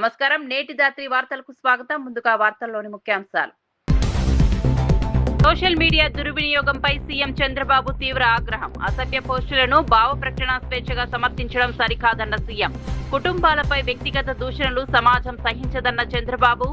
నమస్కారం. నేటి దాత్రి వార్తలకు స్వాగతం. ముందుగా వార్తల్లోని ముఖ్యాంశాలు. సోషల్ మీడియా దుర్వినియోగంపై సీఎం చంద్రబాబు తీవ్ర ఆగ్రహం. అసభ్య పోస్టులను భావ ప్రకటన స్వేచ్ఛగా సమర్థించడం సరికాదన్న సీఎం. కుటుంబాలపై వ్యక్తిగత దూషణలు సమాజం సహించదన్న చంద్రబాబు.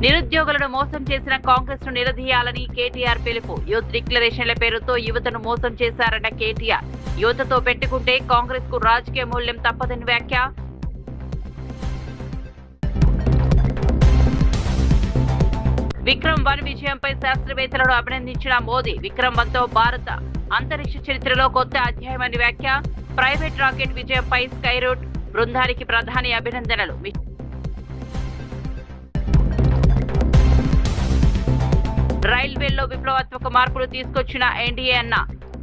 నిరుద్యోగులను మోసం చేసిన కాంగ్రెస్ ను నిలదీయాలని కేటీఆర్ పిలుపు. యూత్ డిక్లరేషన్ల పేరుతో యువతను మోసం చేశారన్న కేటీఆర్. యువతతో పెట్టుకుంటే కాంగ్రెస్ కు రాజకీయ మూల్యం తప్పదని వ్యాఖ్య. విక్రమ్ 1 విజయంపై శాస్త్రవేత్తలను అభినందించిన మోదీ. విక్రమ్ 1తో భారత అంతరిక్ష చరిత్రలో కొత్త అధ్యాయమని వ్యాఖ్య. ప్రైవేట్ రాకెట్ విజయంపై స్కై రూట్ బృందానికి ప్రధాని అభినందనలు. రైల్వేల్లో విప్లవాత్మక మార్పులు తీసుకొచ్చిన ఎన్డీఏ అన్న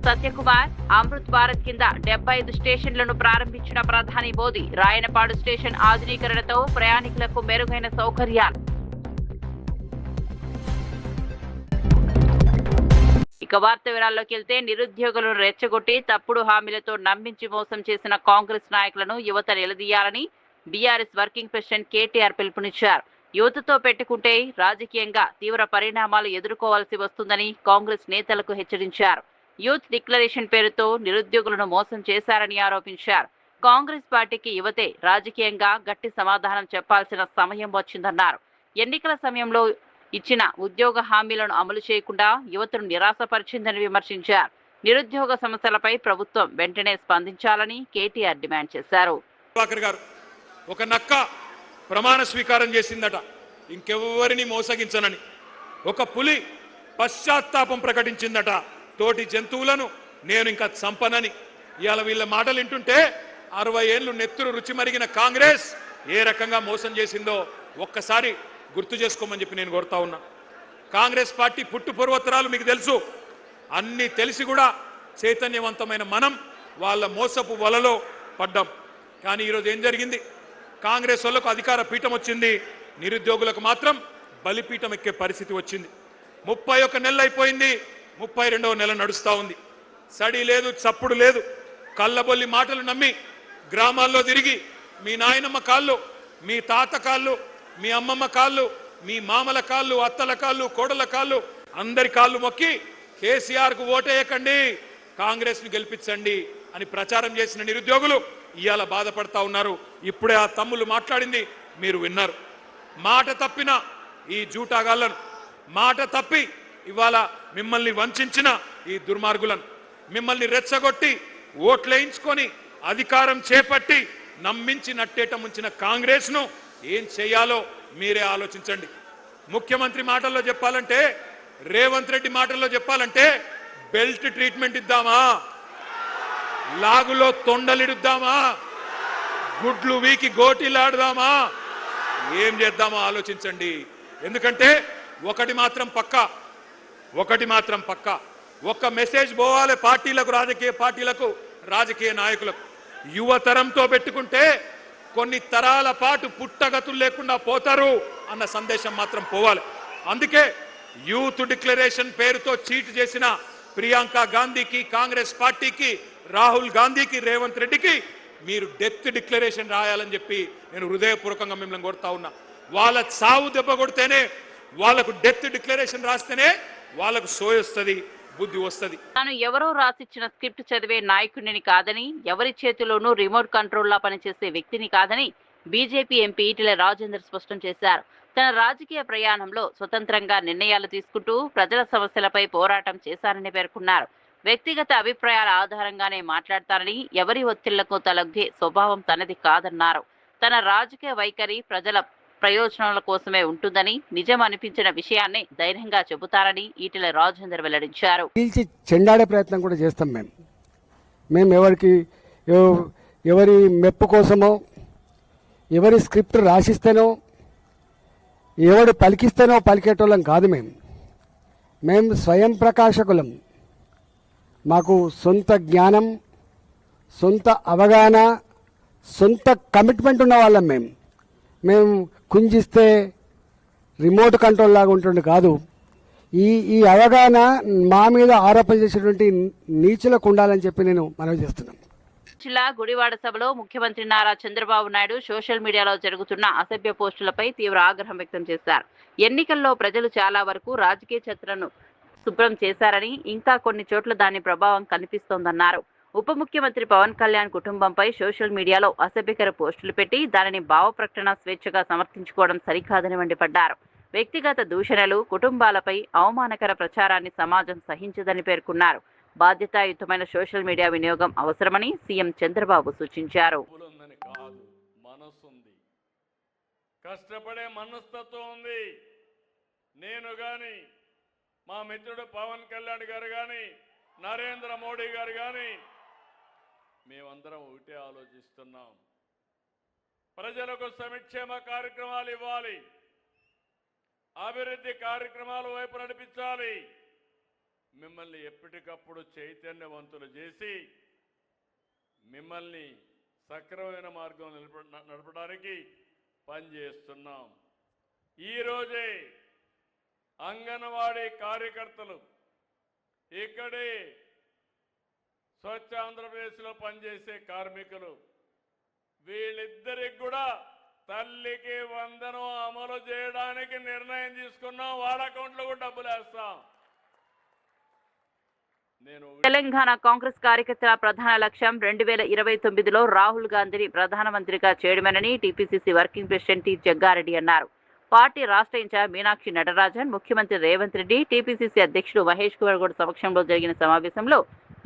సత్యకుమార్. అమృత్ భారత్ కింద 75 స్టేషన్లను ప్రారంభించిన ప్రధాని మోదీ. రాయనపాడు స్టేషన్ ఆధునీకరణతో ప్రయాణికులకు మెరుగైన సౌకర్యాలు. ఇక వార్త వివరాల్లోకి వెళ్తే, నిరుద్యోగులను రెచ్చగొట్టి తప్పుడు హామీలతో నమ్మించి మోసం చేసిన కాంగ్రెస్ నాయకులను యువత నిలదీయాలని బీఆర్ఎస్ వర్కింగ్ ప్రెసిడెంట్ కేటీఆర్ పిలుపునిచ్చారు. యువతతో పెట్టుకుంటే రాజకీయంగా తీవ్ర పరిణామాలు ఎదుర్కోవాల్సి వస్తుందని కాంగ్రెస్ నేతలకు హెచ్చరించారు. యూత్ డిక్లరేషన్ పేరుతో నిరుద్యోగులను మోసం చేశారని ఆరోపించారు. కాంగ్రెస్ పార్టీకి యువతే రాజకీయంగా గట్టి సమాధానం చెప్పాల్సిన సమయం వచ్చిందన్నారు. ఎన్నికల సమయంలో ఇచ్చిన ఉద్యోగ హామీలను అమలు చేయకుండా యువతను నిరాశపరిచిందని విమర్శించారు. నిరుద్యోగ సమస్యలపై ప్రభుత్వం వెంటనే స్పందించాలని కేటీఆర్ డిమాండ్ చేశారు. ఒక నక్క ప్రమాణ స్వీకారం చేసిందట, ఇంకెవ్వరిని మోసగించనని. ఒక పులి పశ్చాత్తాపం ప్రకటించిందట, తోటి జంతువులను నేను ఇంకా చంపనని. ఇవాళ వీళ్ళ మాటలు వింటుంటే 60 ఏళ్లు నెత్తురు రుచి మరిగిన కాంగ్రెస్ ఏ రకంగా మోసం చేసిందో ఒక్కసారి గుర్తు చేసుకోమని చెప్పి నేను కోరుతా ఉన్నా. కాంగ్రెస్ పార్టీ పుట్టు పూర్వోత్తరాలు మీకు తెలుసు. అన్నీ తెలిసి కూడా చైతన్యవంతమైన మనం వాళ్ళ మోసపు వలలో పడ్డాం. కానీ ఈరోజు ఏం జరిగింది? కాంగ్రెస్ వాళ్ళకు అధికార పీఠం వచ్చింది, నిరుద్యోగులకు మాత్రం బలిపీఠం ఎక్కే పరిస్థితి వచ్చింది. 31 నెలలు అయిపోయింది, 32వ నెల నడుస్తూ ఉంది. సడి లేదు, చప్పుడు లేదు. కళ్ళబొల్లి మాటలు నమ్మి గ్రామాల్లో తిరిగి మీ నాయనమ్మ కాళ్ళు, మీ తాత కాళ్ళు, మీ అమ్మమ్మ కాళ్ళు, మీ మామల కాళ్ళు, అత్తల కాళ్ళు, కోడల కాళ్ళు, అందరి కాళ్ళు మొక్కి కేసీఆర్కు ఓటేయకండి, కాంగ్రెస్ను గెలిపించండి అని ప్రచారం చేసిన నిరుద్యోగులు ఇవాళ బాధపడతా ఉన్నారు. ఇప్పుడే ఆ తమ్ముళ్ళు మాట్లాడింది మీరు విన్నారు. మాట తప్పిన ఈ జూటాగాళ్లను, మాట తప్పి ఇవాళ మిమ్మల్ని వంచిన ఈ దుర్మార్గులను, మిమ్మల్ని రెచ్చగొట్టి ఓట్లేయించుకొని అధికారం చేపట్టి నమ్మించి నట్టేట ముంచిన కాంగ్రెస్ను ఏం చేయాలో మీరే ఆలోచించండి. ముఖ్యమంత్రి మాటల్లో చెప్పాలంటే, రేవంత్ రెడ్డి మాటల్లో చెప్పాలంటే, బెల్ట్ ట్రీట్మెంట్ ఇద్దామా, లాగులో తొండలిడుద్దామా, గుడ్లు వీకి గోటీలాడదామా, ఏం చేద్దామో ఆలోచించండి. ఎందుకంటే ఒకటి మాత్రం పక్కా, ఒక్క మెసేజ్ పోవాలి పార్టీలకు, రాజకీయ పార్టీలకు, రాజకీయ నాయకులకు. యువతరంతో పెట్టుకుంటే కొన్ని తరాల పాటు పుట్టగతులు లేకుండా పోతారు అన్న సందేశం మాత్రం పోవాలి. అందుకే యూత్ డిక్లరేషన్ పేరుతో చీట్ చేసిన ప్రియాంక గాంధీకి, కాంగ్రెస్ పార్టీకి, రాహుల్ గాంధీకి, రేవంత్ రెడ్డికి మీరు డెత్ డిక్లరేషన్ రాయాలని చెప్పి నేను హృదయపూర్వకంగా మిమ్మల్ని కోరుతా ఉన్నా. వాళ్ళ చావు దెబ్బ కొడితేనే, వాళ్ళకు డెత్ డిక్లరేషన్ రాస్తేనే వాళ్ళకు సోయొస్తుంది, బుద్ధి వస్తుంది. తాను ఎవరో రాసిచ్చిన స్క్రిప్ట్ చదివే నాయకుడిని కాదని, ఎవరి చేతిలోనూ రిమోట్ కంట్రోల్ లా పనిచేసే వ్యక్తిని కాదని బీజేపీ ఎంపీ ఈటెల రాజేందర్ స్పష్టం చేశారు. తన రాజకీయ ప్రయాణంలో స్వతంత్రంగా నిర్ణయాలు తీసుకుంటూ ప్రజల సమస్యలపై పోరాటం చేశారని పేర్కొన్నారు. వ్యక్తిగత అభిప్రాయాల ఆధారంగానే మాట్లాడతారని, ఎవరి ఒత్తిళ్లకు తలొగ్గే స్వభావం తనది కాదన్నారు. తన రాజకీయ వైఖరి ప్రజల ప్రయోజనాల కోసమే ఉంటుందని, నిజం అనిపించిన విషయాన్ని ధైర్యంగా చెబుతారని ఈటెల రాజేందర్ వెల్లడించారు. చెండాడే ప్రయత్నం కూడా చేస్తాం. మేము ఎవరి మెప్పు కోసమో, ఎవరి స్క్రిప్ట్ రాసిస్తేనో, ఎవడు పలికిస్తేనో పలికేటోళ్ళం కాదు. మేము స్వయం ప్రకాశకులం. మాకు సొంత జ్ఞానం, సొంత అవగాహన, సొంత కమిట్మెంట్ ఉన్న వాళ్ళం. మేము కుంజిస్తే రిమోట్ కంట్రోల్ లాగా ఉంటుంది కాదు. ఈ అవగాహన మా మీద ఆరోపణ చేసేటువంటి నీచులకు ఉండాలని చెప్పి నేను మనవి చేస్తున్నాను. జిల్లా గుడివాడ సభలో ముఖ్యమంత్రి నారా చంద్రబాబు నాయుడు సోషల్ మీడియాలో జరుగుతున్న అసభ్య పోస్టులపై తీవ్ర ఆగ్రహం వ్యక్తం చేశారు. ఎన్నికల్లో ప్రజలు చాలా వరకు రాజకీయ చర్చలను శుభ్రం చేశారని, ఇంకా కొన్ని చోట్ల దాని ప్రభావం కనిపిస్తోందన్నారు. ఉప ముఖ్యమంత్రి పవన్ కళ్యాణ్ కుటుంబంపై సోషల్ మీడియాలో అసభ్యకర పోస్టులు పెట్టి దానిని భావ ప్రకటన స్వేచ్ఛగా సమర్థించుకోవడం సరికాదని మండిపడ్డారు. వ్యక్తిగత దూషణలు, కుటుంబాలపై అవమానకర ప్రచారాన్ని సమాజం సహించదని పేర్కొన్నారు. బాధ్యతాయుతమైన సోషల్ మీడియా వినియోగం అవసరమని సీఎం చంద్రబాబు సూచించారు. కష్టపడే మనస్తత్వం ఉంది. నేను గాని, మా మిత్రుడు పవన్ కళ్యాణ్ గారు గాని, నరేంద్ర మోడీ గారు గాని మేమందరం ఒకటే ఆలోచిస్తున్నాం. ప్రజలకు సంక్షేమ కార్యక్రమాలు ఇవ్వాలి, అభివృద్ధి కార్యక్రమాల వైపు నడిపించాలి. మిమ్మల్ని ఎప్పటికప్పుడు చైతన్యవంతులు చేసి మిమ్మల్ని సక్రమమైన మార్గం నడపడానికి పనిచేస్తున్నాం. ఈరోజే అంగన్వాడీ కార్యకర్తలు, ఇక్కడే స్వచ్ఛ ఆంధ్రప్రదేశ్లో పనిచేసే కార్మికులు, వీళ్ళిద్దరికి కూడా తల్లికి వందనం అమలు చేయడానికి నిర్ణయం తీసుకున్నాం. వాళ్ళ అకౌంట్లో కూడా డబ్బులు వేస్తాం. తెలంగాణ కాంగ్రెస్ కార్యకర్తల ప్రధాన లక్ష్యం 2029లో రాహుల్ గాంధీని ప్రధానమంత్రిగా చేయడమేనని TPCC working president T Jaggareddy అన్నారు. పార్టీ రాష్ట్ర ఇన్ఛార్జ్ మీనాక్షి నటరాజన్, ముఖ్యమంత్రి రేవంత్ రెడ్డి, టీపీసీసీ అధ్యక్షుడు మహేష్ కుమార్ గౌడ్ సమక్షంలో జరిగిన సమావేశంలో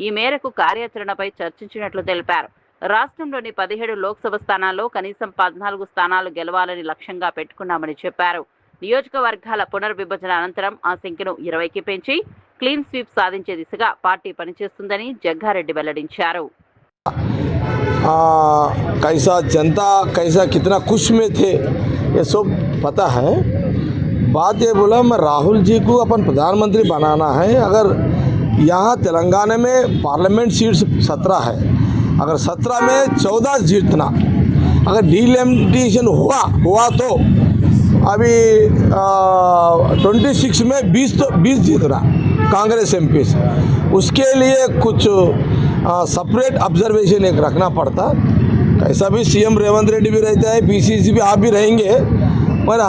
ఈ మేరకు కార్యాచరణపై చర్చించినట్లు తెలిపారు. రాష్ట్రంలోని 17 లోక్సభ స్థానాల్లో కనీసం 14 స్థానాలు గెలవాలని లక్ష్యంగా పెట్టుకున్నామని చెప్పారు. నియోజకవర్గాల పునర్విభజన అనంతరం ఆ సంఖ్యను 20కి పెంచి క్లీన్ స్వీప్ సాధించే దిశగా పార్టీ పనిచేస్తుందని జగ్గారెడ్డి వెల్లడించారు. कैसा जनता कैसा कितना खुश में थे ये सब पता है. बात ये बोला मैं राहुल जी को अपन प्रधानमंत्री बनाना है. अगर यहाँ तेलंगाना में पार्लियामेंट सीट्स 17 है, अगर 17 में 14 जीतना, अगर डिलिमिटेशन हुआ तो अभी 26 में 20 जीतना कांग्रेस एमपी. उसके लिए कुछ सेपरेट ऑब्जर्वेशन एक रखना पड़ता. ऐसा भी सीएम रेवंत रेड्डी भी रहता है, पीसीसी भी आप भी रहेंगे, पर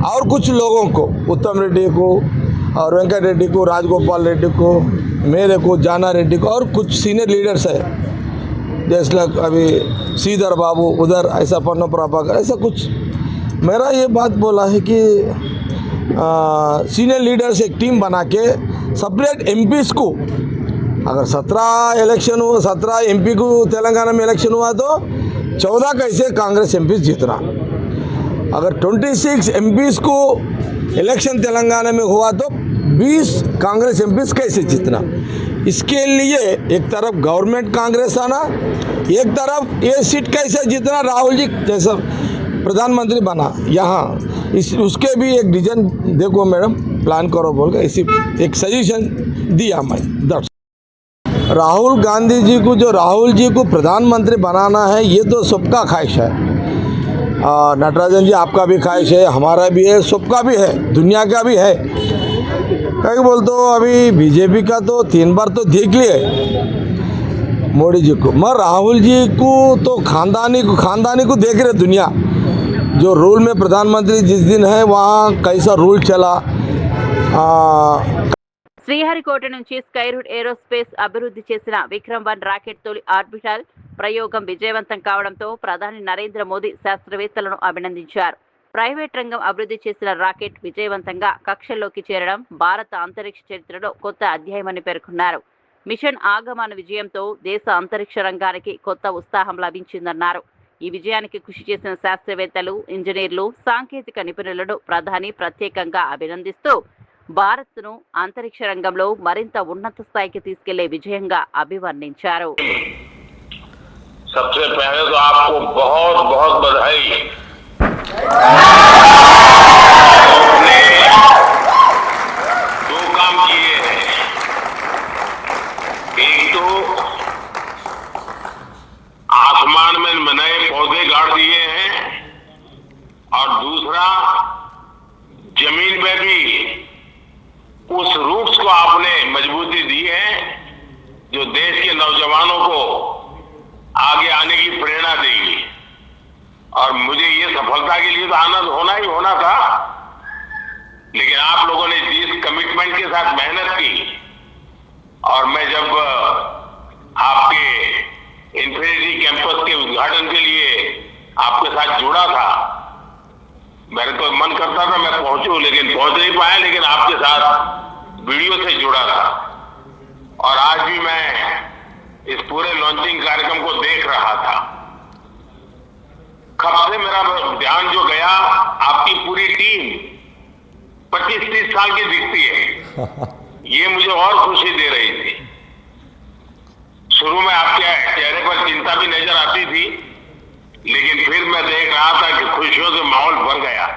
और कुछ लोगों को, उत्तम रेड्डी को और वेंकट रेड्डी को, राजगोपाल रेड्डी को, मेरे को, जाना रेड्डी को और कुछ सीनियर लीडर्स है जैसे अभी श्रीधर बाबू उधर, ऐसा पन्नो प्रभाकर, ऐसा कुछ. मेरा ये बात बोला है कि सीनियर लीडर्स एक टीम बना के सेपरेट एमपीज को, अगर 17 इलेक्शन हुआ, 17 एमपी को तेलंगाना में इलेक्शन हुआ तो 14 कैसे कांग्रेस एमपीज जीतना. अगर 26 एमपीज को इलेक्शन तेलंगाना में हुआ तो 20 कांग्रेस एमपीज कैसे जीतना. इसके लिए एक तरफ गवर्नमेंट कांग्रेस आना, एक तरफ ये सीट कैसे जीतना राहुल जी जैसा प्रधानमंत्री बना यहाँ, उसके भी एक डिसीजन देखो मैडम, प्लान करो बोल के इसी एक सजेशन दिया मैं. राहुल गांधी जी को, जो राहुल जी को प्रधानमंत्री बनाना है, ये तो सबका ख्वाहिश है. नटराजन जी आपका भी ख्वाहिश है, हमारा भी है, सबका भी है, दुनिया का भी है. कहीं बोलते हो अभी बीजेपी का तो 3 बार तो देख लिए मोदी जी को, मगर राहुल जी को तो खानदानी को देख रहे दुनिया. जो रूल में प्रधानमंत्री जिस दिन है वहाँ कैसा रूल चला. శ్రీహరికోట నుంచి స్కైరూట్ ఏరోస్పేస్ అభివృద్ధి చేసిన విక్రమ్-1 రాకెట్ తొలి ఆర్బిటల్ ప్రయోగం విజయవంతం కావడంతో ప్రధాని నరేంద్ర మోదీ శాస్త్రవేత్తలను అభినందించారు. ప్రైవేట్ రంగం అభివృద్ధి చేసిన రాకెట్ విజయవంతంగా కక్షల్లోకి చేరడం భారత అంతరిక్ష చరిత్రలో కొత్త అధ్యాయమని పేర్కొన్నారు. మిషన్ ఆగమన విజయంతో దేశ అంతరిక్ష రంగానికి కొత్త ఉత్సాహం లభించిందన్నారు. ఈ విజయానికి కృషి చేసిన శాస్త్రవేత్తలు, ఇంజనీర్లు, సాంకేతిక నిపుణులను ప్రధాని ప్రత్యేకంగా అభినందిస్తూ భారత్ను అంతరిక్ష రంగంలో మరింత ఉన్నత స్థాయికి తీసుకెళ్లే విజయంగా అభివర్ణించారు. सबसे पहले तो आपको बहुत बहुत बधाई. आपने 2 काम किए हैं. एक तो आसमान में नए पौधे गाड़ दिए हैं और दूसरा जमीन में भी उस रूट्स को आपने मजबूती दी है जो देश के नौजवानों को आने की प्रेरणा देगी। और मुझे ये सफलता के लिए तो आनंद होना था, लेकिन आप लोगों ने जिस कमिटमेंट के साथ मेहनत की, और मैं जब आपके इन्फिनिटी कैंपस के उद्घाटन के लिए आपके साथ जुड़ा था, मेरे तो मन करता था मैं पहुंचूं, लेकिन पहुंच नहीं पाया, लेकिन आपके साथ वीडियो से जुड़ा था। और आज भी मैं इस पूरे लॉन्चिंग कार्यक्रम को देख रहा था। कब से मेरा ध्यान जो गया, आपकी पूरी टीम 25-30 साल की दिखती है, ये मुझे और खुशी दे रही थी। शुरू में आपके चेहरे पर चिंता भी नजर आती थी, लेकिन फिर मैं देख रहा था कि खुशियों से माहौल भर गया।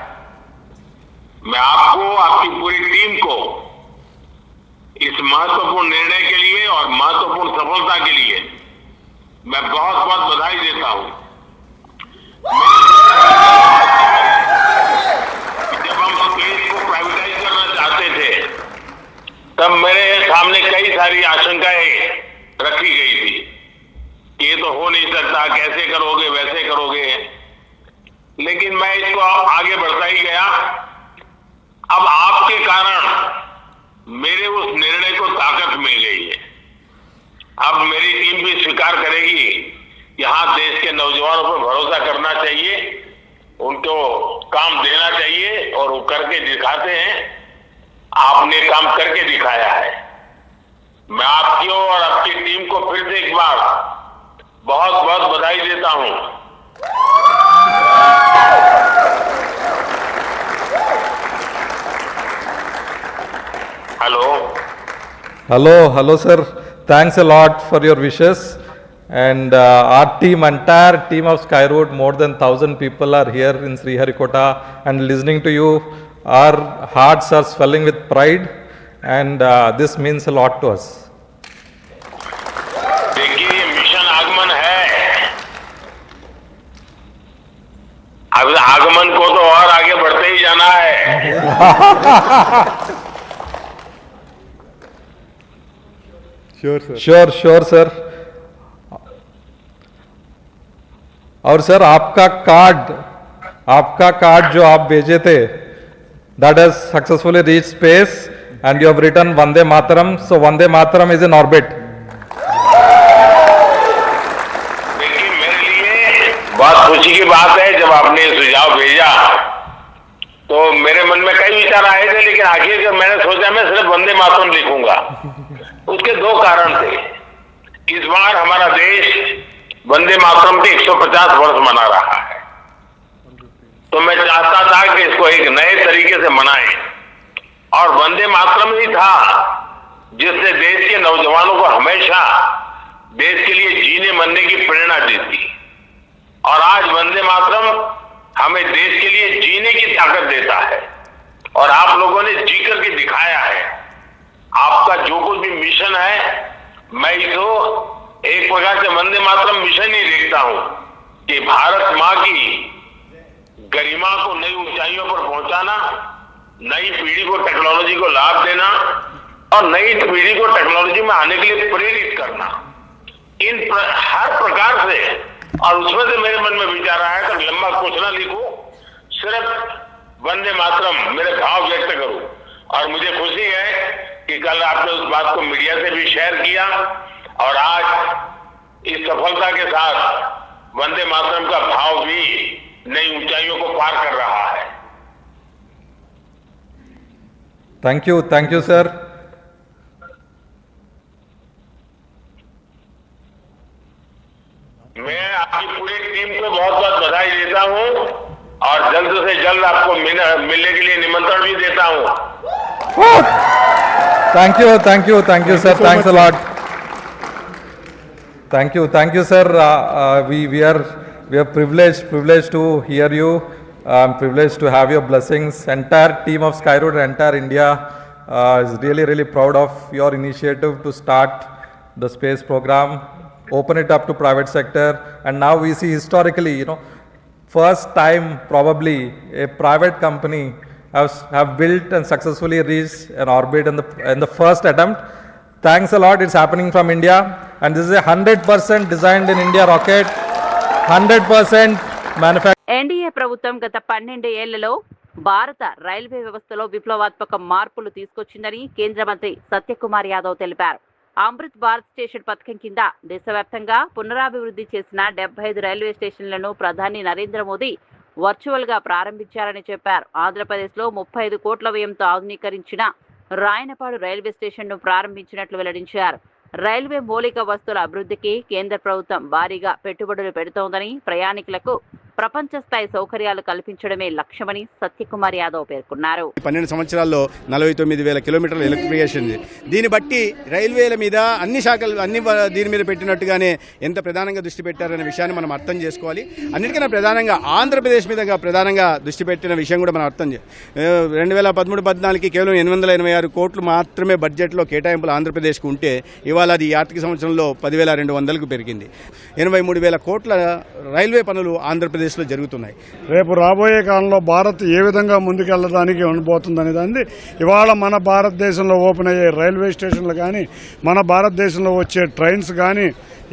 मैं आपको, आपकी पूरी टीम को इस महत्वपूर्ण निर्णय के लिए और महत्वपूर्ण सफलता के लिए मैं बहुत बहुत बधाई देता हूं। जब हम स्पेस को प्राइवेटाइज करना चाहते थे, तब मेरे सामने कई सारी आशंकाएं रखी गई थी। ये तो हो नहीं सकता, कैसे करोगे, वैसे करोगे, लेकिन मैं इसको आगे बढ़ता ही गया। अब आपके कारण मेरे उस निर्णय को ताकत मिल गई है। अब मेरी टीम भी स्वीकार करेगी, यहां देश के नौजवानों पर भरोसा करना चाहिए, उनको काम देना चाहिए, और वो करके दिखाते हैं। आपने काम करके दिखाया है। मैं आपकी और आपकी टीम को फिर से एक बार बहुत बहुत बधाई देता हूं। Hello, sir. Thanks a lot for your wishes. And our team, entire team of Skyroot, more than 1,000 people are here in Sriharikota and listening to you. Our hearts are swelling with pride, and this means a lot to us. देखिए, ये mission आगमन है। अब आगमन को तो और आगे बढ़ते ही जाना है। Sure, sir. और सर आपका कार्ड जो आप भेजे थे, that has successfully reached space and you have written Vande Mataram. So Vande Mataram is in orbit. देखिए, मेरे लिए बहुत खुशी की बात है, जब आपने सुझाव भेजा तो मेरे मन में कई विचार आए थे, लेकिन आखिर मैंने सोचा मैं सिर्फ वंदे मातरम लिखूंगा। उसके दो कारण थे। इस बार हमारा देश वंदे मातरम के 150 वर्ष मना रहा है, तो मैं चाहता था कि इसको एक नए तरीके से मनाएं, और वंदे मातरम ही था जिसने देश के नौजवानों को हमेशा देश के लिए जीने मरने की प्रेरणा दी थी। और आज वंदे मातरम हमें देश के लिए जीने की ताकत देता है, और आप लोगों ने जी करके दिखाया है। आपका जो कुछ भी मिशन है, मैं इसको एक प्रकार से वंदे मातरम मिशन ही देखता हूं, कि भारत मां की गरिमा को नई ऊंचाइयों पर पहुंचाना, नई पीढ़ी को टेक्नोलॉजी को लाभ देना, और नई पीढ़ी को टेक्नोलॉजी में आने के लिए प्रेरित करना, हर प्रकार से। और उसमें से मेरे मन में विचार आया कि लंबा कुछ ना लिखूं, सिर्फ वंदे मातरम मेरे भाव व्यक्त करूं। और मुझे खुशी है कि कल आपने उस बात को मीडिया से भी शेयर किया, और आज इस सफलता के साथ वंदे मातरम का भाव भी नई ऊंचाइयों को पार कर रहा है। Thank you, sir. मैं आपकी पूरी टीम को बहुत बहुत बधाई देता हूं, और जल्द से जल्द आपको मिलने के लिए निमंत्रण भी देता हूं। Thank you, sir. Thanks a lot. Thank you, sir. We are privileged to hear you. I'm privileged to have your blessings. Entire team of Skyroot, entire India is really proud of your initiative to start the space program, open it up to private sector, and now we see historically, first time probably a private company have built and successfully reached an orbit in the first attempt. Thanks a lot. It's happening from India, and this is a 100% designed in India rocket. 100% manufacturing. NDA ప్రభుత్వం గత 12 ఏళ్లలో భారత railway వ్యవస్థలో విప్లవాత్మక మార్పులు తీసుకొచ్చిందని కేంద్ర మంత్రి సత్యకుమార్ యాదవ్ తెలిపారు. అమృత్ భారత్ స్టేషన్ పథకం కింద దేశవ్యాప్తంగా పునరాభివృద్ధి చేసిన 75 రైల్వే స్టేషన్లను ప్రధాని నరేంద్ర మోదీ వర్చువల్ గా ప్రారంభించారని చెప్పారు. ఆంధ్రప్రదేశ్లో 35 కోట్ల వ్యయంతో ఆధునీకరించిన రాయనపాడు రైల్వే స్టేషన్ను ప్రారంభించినట్లు వెల్లడించారు. రైల్వే మౌలిక వస్తువుల అభివృద్ధికి కేంద్ర ప్రభుత్వం భారీగా పెట్టుబడులు పెడుతోందని, ప్రయాణికులకు ప్రపంచ స్థాయి సౌకర్యాలు కల్పించడమే లక్ష్యమని సత్యకుమార్ యాదవ్ పేర్కొన్నారు. 12 సంవత్సరాల్లో 49,000 కిలోమీటర్ల ఎలక్ట్రిఫికేషన్. దీన్ని బట్టి రైల్వేల మీద అన్ని శాఖలు దీని మీద పెట్టినట్టుగానే ఎంత ప్రధానంగా దృష్టి పెట్టారనే విషయాన్ని మనం అర్థం చేసుకోవాలి. అన్నిటికన్నా ప్రధానంగా ఆంధ్రప్రదేశ్ మీద ప్రధానంగా దృష్టి పెట్టిన విషయం కూడా మనం అర్థం చేయాలి. 2013-14కి కేవలం 826 కోట్లు మాత్రమే బడ్జెట్లో కేటాయింపులు ఆంధ్రప్రదేశ్కు ఉంటే ఇవాళ అది ఆర్థిక సంవత్సరంలో 10,200కు పెరిగింది. 83,000 కోట్ల రైల్వే పనులు ఆంధ్రప్రదేశ్ జరుగుతున్నాయి. రేపు రాబోయే కాలంలో భారత్ ఏ విధంగా ముందుకెళ్లడానికి ఉండబోతుందనే దాన్ని ఇవాళ మన భారతదేశంలో ఓపెన్ అయ్యే రైల్వే స్టేషన్లు కానీ, మన భారతదేశంలో వచ్చే ట్రైన్స్ కానీ,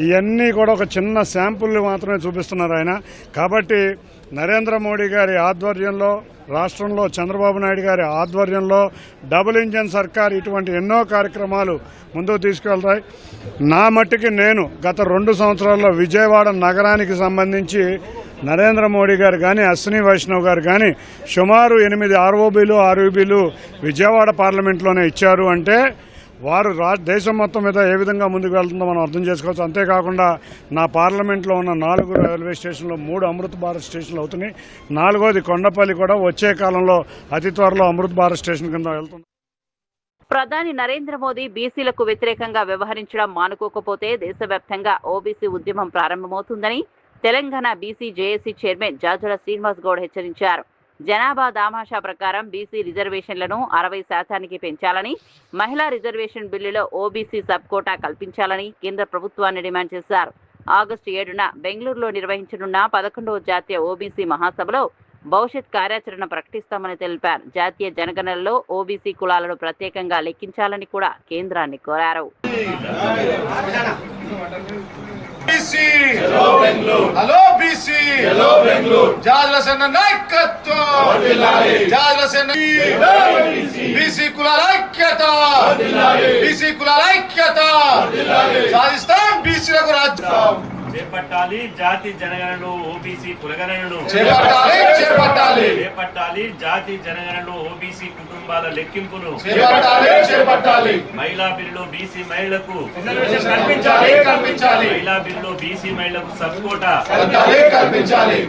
ఇవన్నీ కూడా ఒక చిన్న శాంపుల్ మాత్రమే చూపిస్తున్నారు ఆయన. కాబట్టి నరేంద్ర మోడీ గారి ఆధ్వర్యంలో, రాష్ట్రంలో చంద్రబాబు నాయుడు గారి ఆధ్వర్యంలో డబుల్ ఇంజన్ సర్కార్ ఇటువంటి ఎన్నో కార్యక్రమాలు ముందుకు తీసుకెళ్తాయి. నా మట్టుకి నేను గత 2 సంవత్సరాల్లో విజయవాడ నగరానికి సంబంధించి నరేంద్ర మోడీ గారు కానీ, అశ్విని వైష్ణవ్ గారు కానీ సుమారు 8 ఆర్ఓబీలు, ఆర్యూబీలు విజయవాడ పార్లమెంట్లోనే ఇచ్చారు. అంటే వారు దేశం మొత్తం మీద ఏ విధంగా ముందుకు వెళ్తుందో మనం అర్థం చేసుకోవచ్చు. అంతేకాకుండా నా పార్లమెంట్లో ఉన్న 4 రైల్వే స్టేషన్లో 3 అమృత్ భారత్ స్టేషన్లు అవుతున్నాయి. 4వది కొండపల్లి కూడా వచ్చే కాలంలో అతి త్వరలో అమృత్ భారత్ స్టేషన్ కింద వెళ్తుంది. ప్రధాని నరేంద్ర మోదీ బీసీలకు వ్యతిరేకంగా వ్యవహరించడం మానుకోకపోతే దేశవ్యాప్తంగా ఓబీసీ ఉద్యమం ప్రారంభమవుతుందని Telangana BC JAC chairman Jajula Srinivas Goud హెచ్చరించారు. జనాభా దామాషా ప్రకారం బీసీ రిజర్వేషన్లను 60% పెంచాలని, మహిళా రిజర్వేషన్ బిల్లులో ఓబీసీ సబ్ కోటా కల్పించాలని కేంద్ర ప్రభుత్వాన్ని డిమాండ్ చేశారు. ఆగస్టు 7న బెంగళూరులో నిర్వహించనున్న 11వ జాతీయ ఓబీసీ మహాసభలో భవిష్యత్ కార్యాచరణ ప్రకటిస్తామని తెలిపారు. జాతీయ జనగణనలో ఓబీసీ కులాలను ప్రత్యేకంగా లెక్కించాలని కూడా కేంద్రాన్ని కోరారు. చేపట్టాలి జాతి జనగణనను, ఓబీసీ కులగణనను చేపట్టాలి జాతి జనగణనను, ఓబీసీ కుటుంబాల లెక్కింపును చేపట్టాలి. మహిళా బిల్లులో బీసీ మహిళలకు మహిళా బిల్లులో బీసీ మహిళలకు సబ్ కోటా కల్పించాలి.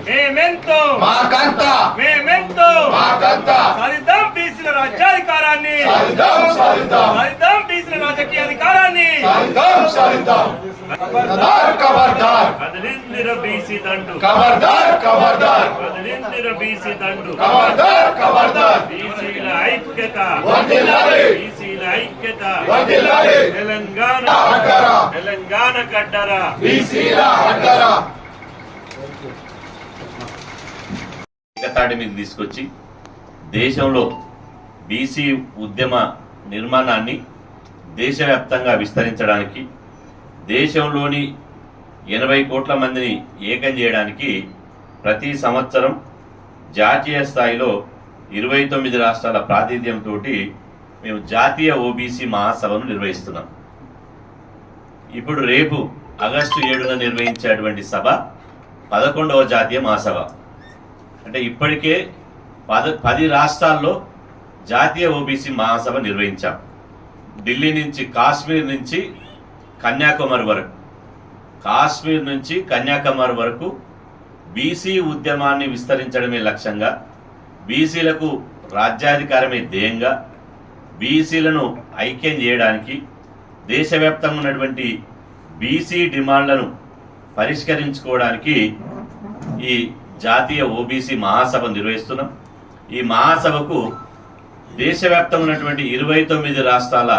మేమెంతో సాధిద్దాం బీసీల రాజ్యాధికారాన్ని, సాధిద్దాం బీసీల రాజకీయ అధికారాన్ని. కదిలిందిర బీసీ దండు, కదిలిందిర బీసీ దండు. బీసీల ఐక్యత, బీసీల ఐక్యత. తెలంగాణ గడ్డరా. ఏకతాటి మీద తీసుకొచ్చి దేశంలో బీసీ ఉద్యమ నిర్మాణాన్ని దేశవ్యాప్తంగా విస్తరించడానికి, దేశంలోని 80 కోట్ల మందిని ఏకం చేయడానికి ప్రతి సంవత్సరం జాతీయ స్థాయిలో 29 రాష్ట్రాల ప్రాతినిధ్యంతో మేము జాతీయ ఓబీసీ మహాసభను నిర్వహిస్తున్నాం. ఇప్పుడు రేపు ఆగస్టు 7న నిర్వహించేటువంటి సభ 11వ జాతీయ మహాసభ. అంటే ఇప్పటికే 10 రాష్ట్రాల్లో జాతీయ ఓబీసీ మహాసభ నిర్వహించాం. ఢిల్లీ నుంచి కాశ్మీర్ నుంచి కన్యాకుమారి వరకు, కాశ్మీర్ నుంచి కన్యాకుమారి వరకు బీసీ ఉద్యమాన్ని విస్తరించడమే లక్ష్యంగా, బీసీలకు రాజ్యాధికారమే ధ్యేయంగా, బీసీలను ఐక్యం చేయడానికి, దేశవ్యాప్తంగా ఉన్నటువంటి బీసీ డిమాండ్లను పరిష్కరించుకోవడానికి ఈ జాతీయ ఓబీసీ మహాసభ నిర్వహిస్తున్నాం. ఈ మహాసభకు దేశవ్యాప్తంగా ఉన్నటువంటి 29 రాష్ట్రాల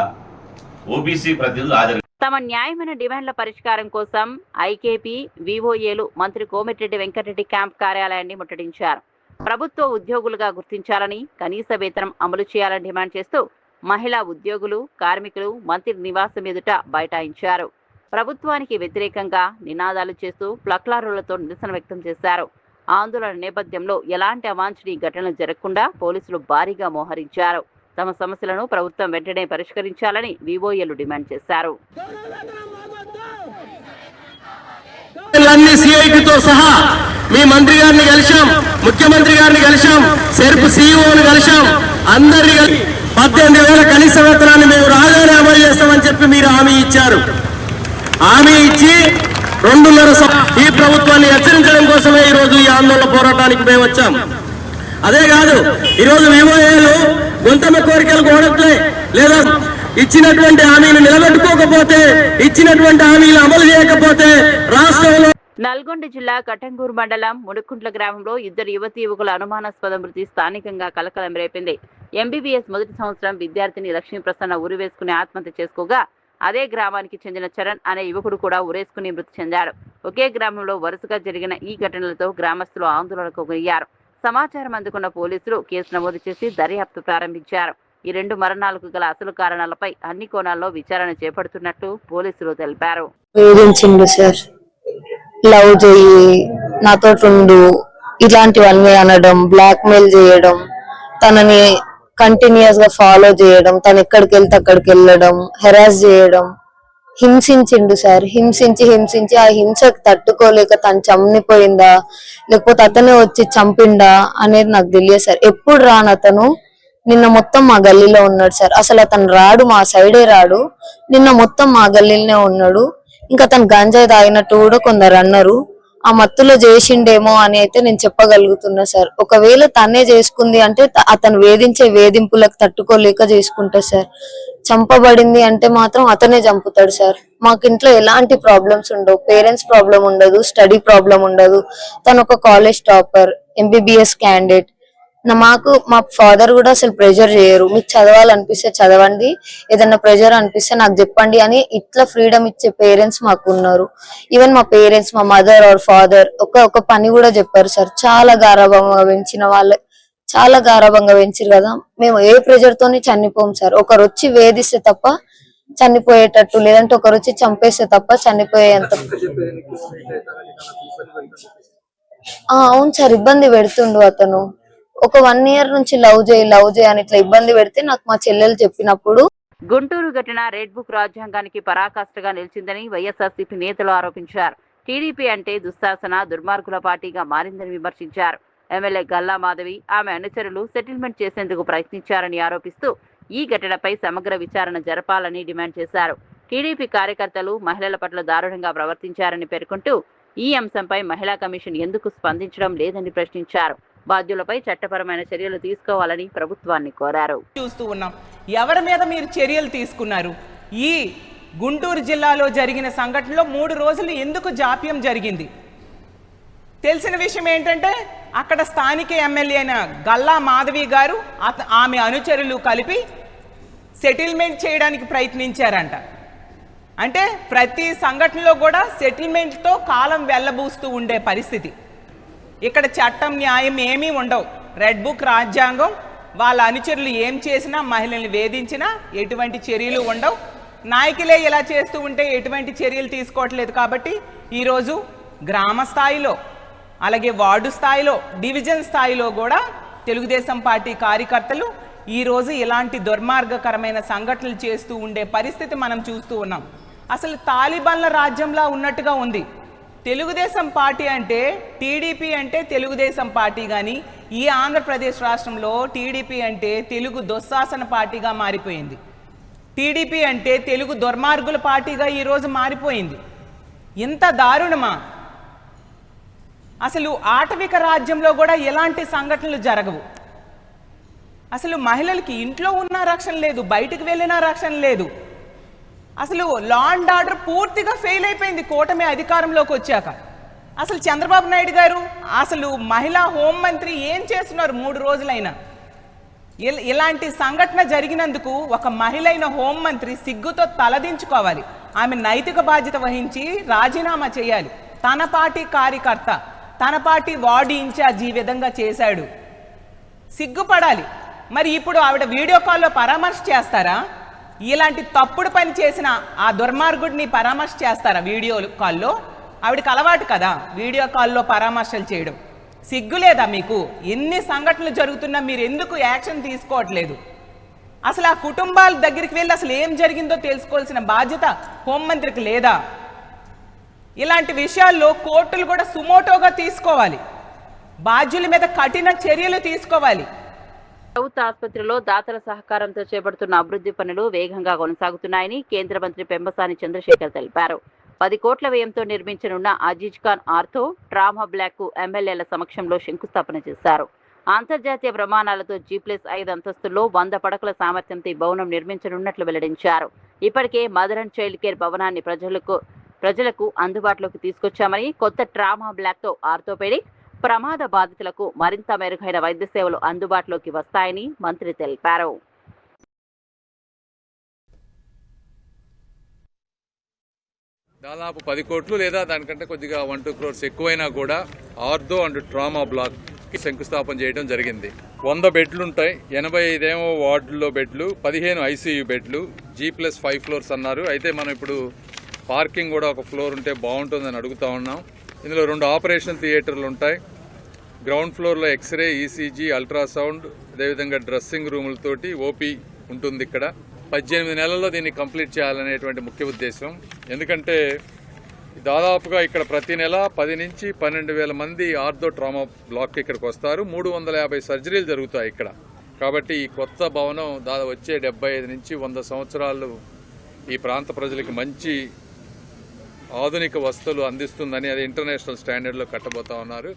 ఓబీసీ ప్రతినిధులు హాజరు. తమ న్యాయమైన డిమాండ్ల పరిష్కారం కోసం ఐకేపీ, వివోఏలు మంత్రి కోమటిరెడ్డి వెంకటరెడ్డి క్యాంప్ కార్యాలయాన్ని ముట్టడించారు. ప్రభుత్వ ఉద్యోగులుగా గుర్తించాలని, కనీస వేతనం అమలు చేయాలని డిమాండ్ చేస్తూ మహిళా ఉద్యోగులు, కార్మికులు మంత్రి నివాసం ఎదుట బైఠాయించారు. ప్రభుత్వానికి వ్యతిరేకంగా నినాదాలు చేస్తూ ప్లక్లారులతో నిరసన వ్యక్తం చేశారు. ఆందోళన నేపథ్యంలో ఎలాంటి అవాంఛనీయ ఘటనలు జరగకుండా పోలీసులు భారీగా మోహరించారు. తమ సమస్యలను ప్రభుత్వం వెంటనే పరిష్కరించాలని వివోఏలు డిమాండ్ చేశారు. సిఐటితో సహా మీ మంత్రి గారిని కలిశాం, ముఖ్యమంత్రి గారిని కలిశాం, సెర్ప్ సీఈఓని కలిశాం, అందరినీ 18,000 కనీస వేతనాన్ని మేము రాగానే అమలు చేస్తామని చెప్పి మీరు హామీ ఇచ్చారు. హామీ ఇచ్చి 2.5 ఈ ప్రభుత్వాన్ని హెచ్చరించడం కోసమే ఈరోజు ఈ ఆందోళన పోరాటానికి మేము వచ్చాం. అదే కాదు, ఈరోజు వివోఏలు గొంతమ కోరికలు కోరట్లే, లేదా ఇచ్చినటువంటి హామీలు నిలబెట్టుకోకపోతే, ఇచ్చినటువంటి హామీలు అమలు చేయకపోతే రాష్ట్రంలో. నల్గొండ జిల్లా కటంగూరు మండలం ముడుకుంట్ల గ్రామంలో 2 యువతీ యువకుల అనుమానాస్పద మృతి స్థానికంగా కలకలం రేపింది. ఎంబీబీఎస్ మొదటి సంవత్సరం విద్యార్థిని లక్ష్మీ ప్రసన్న ఉరి వేసుకుని ఆత్మహత్య చేసుకోగా అదే గ్రామానికి చెందిన చరణ్ అనే యువకుడు కూడా ఉరేసుకుని మృతి చెందాడు. ఒకే గ్రామంలో వరుసగా జరిగిన ఈ ఘటనలతో గ్రామస్తులు ఆందోళనకు గురయ్యారు. సమాచారం అందుకున్న పోలీసులు కేసు నమోదు చేసి దర్యాప్తు ప్రారంభించారు. ఈ 2 మరణాలకు గల అసలు కారణాలపై అన్ని కోణాల్లో విచారణ చేపడుతున్నట్టు పోలీసులు తెలిపారు. లవ్ చెయ్యి, నాతో ఉండు, ఇలాంటివన్నీ అనడం, బ్లాక్ మెయిల్ చేయడం, తనని కంటిన్యూస్ గా ఫాలో చేయడం, తను ఎక్కడికి వెళ్తే అక్కడికి వెళ్ళడం, హెరాస్ చేయడం, హింసించిండు సార్. హింసించి ఆ హింసకు తట్టుకోలేక తను చంపిపోయిందా లేకపోతే అతనే వచ్చి చంపిండా అనేది నాకు తెలియదు సార్. ఎప్పుడు రాను అతను నిన్న మొత్తం మా గల్లీలో ఉన్నాడు సార్. అసలు అతను రాడు, మా సైడే రాడు, నిన్న మొత్తం మా గల్లీలోనే ఉన్నాడు. ఇంకా అతను గంజాయి తాగినట్టు కూడా కొందరు అన్నారు. ఆ మత్తులో చేసిండేమో అని అయితే నేను చెప్పగలుగుతున్నా సార్. ఒకవేళ తనే చేసుకుంది అంటే అతను వేధించే వేధింపులకు తట్టుకోలేక చేసుకుంటా సార్. చంపబడింది అంటే మాత్రం అతనే చంపుతాడు సార్. మాకు ఇంట్లో ఎలాంటి ప్రాబ్లమ్స్ ఉండవు, పేరెంట్స్ ప్రాబ్లం ఉండదు, స్టడీ ప్రాబ్లం ఉండదు. తను ఒక కాలేజ్ టాపర్, ఎంబీబీఎస్ క్యాండిడేట్. మాకు మా ఫాదర్ కూడా అసలు ప్రెషర్ చేయరు. మీకు చదవాలనిపిస్తే చదవండి, ఏదన్నా ప్రెషర్ అనిపిస్తే నాకు చెప్పండి అని ఇట్లా ఫ్రీడమ్ ఇచ్చే పేరెంట్స్ మాకు ఉన్నారు. ఈవెన్ మా పేరెంట్స్, మా మదర్ ఆర్ ఫాదర్ ఒక పని కూడా చెప్పారు సార్. చాలా గారాభంగా పెంచిన వాళ్ళే, చాలా గారాభంగా పెంచారు కదా. మేము ఏ ప్రెషర్ తోని చనిపోం సార్. ఒకరు వచ్చి వేధిస్తే తప్ప చనిపోయేటట్టు, లేదంటే ఒకరు వచ్చి చంపేస్తే తప్ప చనిపోయేంత. అవును సార్, ఇబ్బంది పెడుతుండు అతను. ఒక 1 year నుంచి లవ్ చేయి అని ఇట్లా ఇబ్బంది పెడితే నాకు మా చెల్లెలు చెప్పినప్పుడు. గుంటూరు ఘటన రెడ్ బుక్ రాజ్యాంగానికి పరాకాష్ఠగా నిలిచిందని వైఎస్ఆర్సీపీ నేతలు ఆరోపించారు. టీడీపీ అంటే దుశ్శాసన, దుర్మార్గుల పార్టీగా మారిందని విమర్శించారు. ఎమ్మెల్యే గల్లా మాధవి, ఆమె అనుచరులు సెటిల్మెంట్ చేసేందుకు ప్రయత్నించారని ఆరోపిస్తూ ఈ ఘటనపై సమగ్ర విచారణ జరపాలని డిమాండ్ చేశారు. టీడీపీ కార్యకర్తలు మహిళల పట్ల దారుణంగా ప్రవర్తించారని పేర్కొంటూ ఈ అంశంపై మహిళా కమిషన్ ఎందుకు స్పందించడం లేదని ప్రశ్నించారు. బాధ్యులపై చట్టపరమైన చర్యలు తీసుకోవాలని ప్రభుత్వాన్ని కోరారు. చూస్తూ ఉన్నాం, ఎవరి మీద మీరు చర్యలు తీసుకున్నారు? ఈ గుంటూరు జిల్లాలో జరిగిన సంఘటనలో 3 రోజులు ఎందుకు జాప్యం జరిగింది? తెలిసిన విషయం ఏంటంటే అక్కడ స్థానిక ఎమ్మెల్యే అయిన గల్లా మాధవి గారు ఆమె అనుచరులు కలిపి సెటిల్మెంట్ చేయడానికి ప్రయత్నించారంట. అంటే ప్రతి సంఘటనలో కూడా సెటిల్మెంట్తో కాలం వెల్లబూస్తూ ఉండే పరిస్థితి. ఇక్కడ చట్టం, న్యాయం ఏమీ ఉండవు. రెడ్ బుక్ రాజ్యాంగం, వాళ్ళ అనుచరులు ఏం చేసినా, మహిళల్ని వేధించినా ఎటువంటి చర్యలు ఉండవు. నాయకులే ఇలా చేస్తూ ఉంటే ఎటువంటి చర్యలు తీసుకోవట్లేదు. కాబట్టి ఈరోజు గ్రామ స్థాయిలో, అలాగే వార్డు స్థాయిలో, డివిజన్ స్థాయిలో కూడా తెలుగుదేశం పార్టీ కార్యకర్తలు ఈరోజు ఇలాంటి దుర్మార్గకరమైన సంఘటనలు చేస్తూ ఉండే పరిస్థితి మనం చూస్తూ ఉన్నాం. అసలు తాలిబాన్ల రాజ్యంలా ఉన్నట్టుగా ఉంది. తెలుగుదేశం పార్టీ అంటే, టీడీపీ అంటే తెలుగుదేశం పార్టీ, కానీ ఈ ఆంధ్రప్రదేశ్ రాష్ట్రంలో టీడీపీ అంటే తెలుగు దుశ్శాసన పార్టీగా మారిపోయింది. టీడీపీ అంటే తెలుగు దుర్మార్గుల పార్టీగా ఈరోజు మారిపోయింది. ఇంత దారుణమా? అసలు ఆటవిక రాజ్యంలో కూడా ఎలాంటి సంఘటనలు జరగవు. అసలు మహిళలకి ఇంట్లో ఉన్న రక్షణ లేదు, బయటకు వెళ్ళినా రక్షణ లేదు. అసలు లా అండ్ ఆర్డర్ పూర్తిగా ఫెయిల్ అయిపోయింది కూటమి అధికారంలోకి వచ్చాక. అసలు చంద్రబాబు నాయుడు గారు, అసలు మహిళా హోంమంత్రి ఏం చేస్తున్నారు 3 రోజులైనా? ఇలాంటి సంఘటన జరిగినందుకు ఒక మహిళ అయిన హోంమంత్రి సిగ్గుతో తలదించుకోవాలి. ఆమె నైతిక బాధ్యత వహించి రాజీనామా చేయాలి. తన పార్టీ కార్యకర్త, తన పార్టీ వార్డు ఇన్ఛార్జ్ ఈ విధంగా చేశాడు, సిగ్గుపడాలి. మరి ఇప్పుడు ఆవిడ వీడియో కాల్లో పరామర్శ చేస్తారా? ఇలాంటి తప్పుడు పని చేసిన ఆ దుర్మార్గుడిని పరామర్శ చేస్తారా వీడియో కాల్లో? ఆవిడకి అలవాటు కదా వీడియో కాల్లో పరామర్శలు చేయడం. సిగ్గులేదా మీకు? ఎన్ని సంఘటనలు జరుగుతున్నా మీరు ఎందుకు యాక్షన్ తీసుకోవట్లేదు? అసలు ఆ కుటుంబాల దగ్గరికి వెళ్ళి అసలు ఏం జరిగిందో తెలుసుకోవాల్సిన బాధ్యత హోంమంత్రికి లేదా? ఇలాంటి విషయాల్లో కోర్టులు కూడా సుమోటోగా తీసుకోవాలి, బాధ్యుల మీద కఠిన చర్యలు తీసుకోవాలి. ప్రభుత్వ ఆసుపత్రిలో దాతల సహకారంతో చేపడుతున్న అభివృద్ధి పనులు వేగంగా కొనసాగుతున్నాయని కేంద్ర మంత్రి పెంబసాని చంద్రశేఖర్ తెలిపారు. 10 కోట్ల వ్యయంతో నిర్మించనున్న Aziz Khan ortho trauma block కు ఎమ్మెల్యేల సమక్షంలో శంకుస్థాపన చేశారు. అంతర్జాతీయ ప్రమాణాలతో G+5 అంతస్తుల్లో 100 పడకల సామర్థ్యంతో భవనం నిర్మించనున్నట్లు వెల్లడించారు. ఇప్పటికే మదర్ అండ్ చైల్డ్ కేర్ భవనాన్ని ప్రజలకు అందుబాటులోకి తీసుకొచ్చామని, కొత్త ట్రామా బ్లాక్ తో ఆర్థోపెడిక్ ప్రమాద బాధితులకు మరింత మెరుగైన వైద్య సేవలు అందుబాటులోకి వస్తాయని మంత్రి తెలిపారు. దాదాపు 10 కోట్లు లేదా దానికంటే కొద్దిగా 1-2 crores ఎక్కువైనా కూడా ఆర్థో అండ్ ట్రామా బ్లాక్ కి శంకుస్థాపన చేయడం జరిగింది. 100 బెడ్లు ఉంటాయి, 85 వార్డుల్లో బెడ్లు, 15 ICU బెడ్లు, G+5 ఫ్లోర్స్ అన్నారు. అయితే మనం ఇప్పుడు పార్కింగ్ కూడా ఒక ఫ్లోర్ ఉంటే బాగుంటుందని అడుగుతా ఉన్నాం. ఇందులో 2 ఆపరేషన్ థియేటర్లు ఉంటాయి. గ్రౌండ్ ఫ్లోర్లో ఎక్స్రే, ECG, అల్ట్రాసౌండ్, అదేవిధంగా డ్రెస్సింగ్ రూములతోటి ఓపీ ఉంటుంది. ఇక్కడ 18 నెలల్లో దీన్ని కంప్లీట్ చేయాలనేటువంటి ముఖ్య ఉద్దేశం. ఎందుకంటే దాదాపుగా ఇక్కడ ప్రతి నెల 10 నుంచి 12,000 మంది ఆర్థో ట్రామా బ్లాక్ ఇక్కడికి వస్తారు. 350 సర్జరీలు జరుగుతాయి ఇక్కడ. కాబట్టి ఈ కొత్త భవనం వచ్చే 75 నుంచి 100 సంవత్సరాలు ఈ ప్రాంత ప్రజలకు మంచి ఆధునిక వస్తువులు అందిస్తుందని, అది ఇంటర్నేషనల్ స్టాండర్డ్లో కట్టబోతా ఉన్నారు.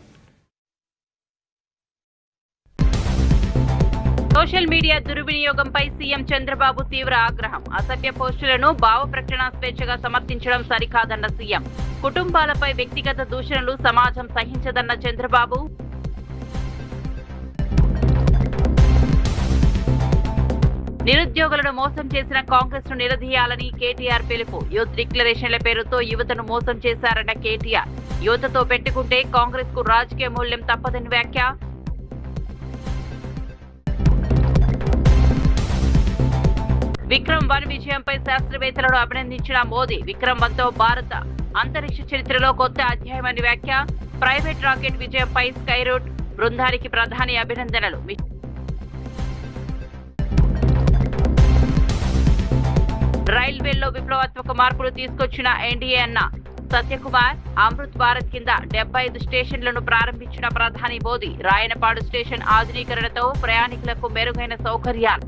సోషల్ మీడియా దుర్వినియోగంపై సీఎం చంద్రబాబు తీవ్ర ఆగ్రహం. అసభ్య పోస్టులను భావ ప్రకటన స్వేచ్ఛగా సమర్థించడం సరికాదన్న సీఎం. కుటుంబాలపై వ్యక్తిగత దూషణలు సమాజం సహించదన్న చంద్రబాబు. నిరుద్యోగులను మోసం చేసిన కాంగ్రెస్ ను నిలదీయాలని కేటీఆర్ పిలుపు. యూత్ డిక్లరేషన్ల పేరుతో యువతను మోసం చేశారన్న కేటీఆర్. యువతతో పెట్టుకుంటే కాంగ్రెస్ కు రాజకీయ మూల్యం తప్పదని వ్యాఖ్య. విక్రమ్ 1 విజయంపై శాస్త్రవేత్తలను అభినందించిన మోదీ. విక్రమ్ 1తో భారత అంతరిక్ష చరిత్రలో కొత్త అధ్యాయమని వ్యాఖ్య. ప్రైవేట్ రాకెట్ విజయంపై స్కైరూట్ బృందానికి ప్రధాని అభినందనలు. రైల్వేల్లో విప్లవాత్మక మార్పులు తీసుకొచ్చిన ఎన్డీఏ అన్న సత్యకుమార్. అమృత్ భారత్ కింద 75 స్టేషన్లను ప్రారంభించిన ప్రధాని మోదీ. రాయనపాడు స్టేషన్ ఆధునీకరణతో ప్రయాణికులకు మెరుగైన సౌకర్యాలు.